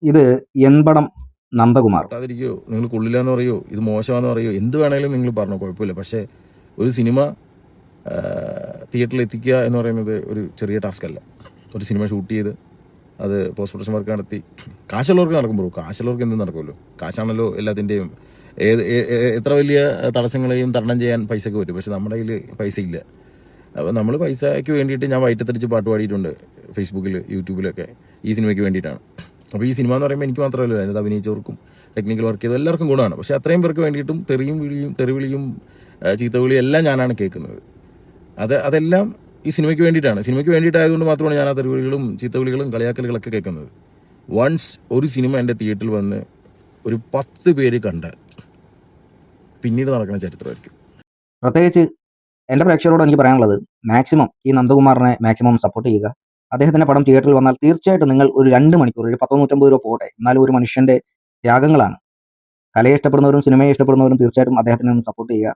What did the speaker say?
ഇത് എൻപടം നന്ദകുമാർ. പൊട്ടാതിരിക്കോ, നിങ്ങൾ കൊള്ളില്ലാന്ന് പറയോ, ഇത് മോശമാണെന്ന് പറയോ, എന്ത് വേണമെങ്കിലും നിങ്ങൾ പറഞ്ഞോ, കുഴപ്പമില്ല. പക്ഷേ ഒരു സിനിമ തിയേറ്ററിൽ എത്തിക്കുക എന്ന് പറയുന്നത് ഒരു ചെറിയ ടാസ്ക് അല്ല. ഒരു സിനിമ ഷൂട്ട് ചെയ്ത് അത് പോസ്റ്റ് പ്രൊഡക്ഷൻ വർക്ക് നടത്തി കാശുള്ളവർക്ക് നടക്കുമ്പോൾ കാശുള്ളവർക്ക് എന്തും നടക്കുമല്ലോ. കാശാണല്ലോ എല്ലാത്തിൻ്റെയും. എത്ര വലിയ തടസ്സങ്ങളെയും തരണം ചെയ്യാൻ പൈസക്ക് പറ്റും. പക്ഷെ നമ്മുടെ കയ്യിൽ പൈസ ഇല്ല. അപ്പോൾ നമ്മൾ പൈസയ്ക്ക് വേണ്ടിയിട്ട് ഞാൻ വയറ്റത്തടിച്ച് പാട്ട് പാടിയിട്ടുണ്ട് ഫേസ്ബുക്കിൽ, യൂട്യൂബിലൊക്കെ, ഈ സിനിമയ്ക്ക് വേണ്ടിയിട്ടാണ്. അപ്പോൾ ഈ സിനിമ എന്ന് പറയുമ്പോൾ എനിക്ക് മാത്രമല്ല, അതിനകത്ത് അഭിനയിച്ചവർക്കും ടെക്നിക്കൽ വർക്ക് ചെയ്ത് എല്ലാവർക്കും ഗുണമാണ്. പക്ഷേ അത്രയും പേർക്ക് വേണ്ടിയിട്ടും തെറിവിളിയും ചീത്തവിളിയും എല്ലാം ഞാനാണ് കേൾക്കുന്നത്. അതെല്ലാം ഈ സിനിമയ്ക്ക് വേണ്ടിയിട്ടാണ്. സിനിമയ്ക്ക് വേണ്ടിയിട്ടായതുകൊണ്ട് മാത്രമാണ് ഞാൻ ആ തെറിവിളികളും ചീത്തവിളികളും കളിയാക്കലുകളൊക്കെ കേൾക്കുന്നത്. വൺസ് ഒരു സിനിമ എൻ്റെ തിയേറ്ററിൽ വന്ന് ഒരു 10 പേര് കണ്ടാൽ പിന്നീട് നടക്കുന്ന ചരിത്രമായിരിക്കും. പ്രത്യേകിച്ച് എൻ്റെ പ്രേക്ഷകരോട് എനിക്ക് പറയാനുള്ളത്, മാക്സിമം ഈ നന്ദകുമാറിനെ മാക്സിമം സപ്പോർട്ട് ചെയ്യുക. അദ്ദേഹത്തിൻ്റെ പടം തിയേറ്ററിൽ വന്നാൽ തീർച്ചയായിട്ടും നിങ്ങൾ ഒരു 2 മണിക്കൂർ, ഒരു 100-150 രൂപ പോട്ടെ, എന്നാലും ഒരു മനുഷ്യൻ്റെ ത്യാഗങ്ങളാണ്. കലയെ ഇഷ്ടപ്പെടുന്നവരും സിനിമയെ ഇഷ്ടപ്പെടുന്നവരും തീർച്ചയായിട്ടും അദ്ദേഹത്തിനെ ഒന്ന് സപ്പോർട്ട് ചെയ്യുക.